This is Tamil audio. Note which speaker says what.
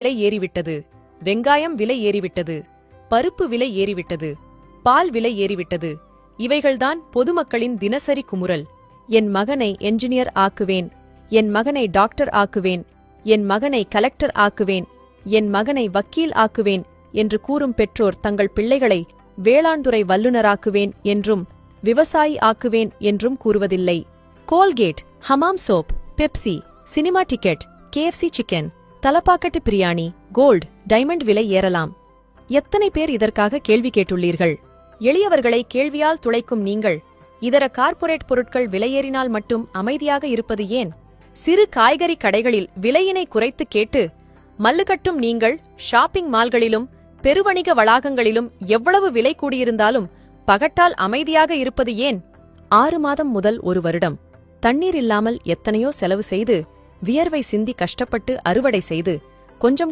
Speaker 1: விலை ஏறிவிட்டது, வெங்காயம் விலை ஏறிவிட்டது, பருப்பு விலை ஏறிவிட்டது, பால் விலை ஏறிவிட்டது. இவைகள்தான் பொதுமக்களின் தினசரி குமுறல். என் மகனை என்ஜினியர் ஆக்குவேன், என் மகனை டாக்டர் ஆக்குவேன், என் மகனை கலெக்டர் ஆக்குவேன், என் மகனை வக்கீல் ஆக்குவேன் என்று கூறும் பெற்றோர் தங்கள் பிள்ளைகளை வேளாண்துறை வல்லுநராக்குவேன் என்றும் விவசாயி ஆக்குவேன் என்றும் கூறுவதில்லை. Colgate, Hamam soap, Pepsi, cinema ticket, KFC chicken, Thalappakatti biryani, gold, diamond விலை ஏறலாம். எத்தனை பேர் இதற்காக கேள்வி கேட்டுள்ளீர்கள்? எளியவர்களை கேள்வியால் துளைக்கும் நீங்கள் இதர கார்ப்பரேட் பொருட்கள் விலையேறினால் மட்டும் அமைதியாக இருப்பது ஏன்? சிறு காய்கறி கடைகளில் விலையினை குறைத்து கேட்டு மல்லுகட்டும் நீங்கள் ஷாப்பிங் மால்களிலும் பெருவணிக வளாகங்களிலும் எவ்வளவு விலை கூடியிருந்தாலும் பகட்டால் அமைதியாக இருப்பது ஏன்? 6 மாதம் முதல் 1 வருடம் தண்ணீர் இல்லாமல் எத்தனையோ செலவு செய்து வியர்வை சிந்தி கஷ்டப்பட்டு அறுவடை செய்து கொஞ்சம்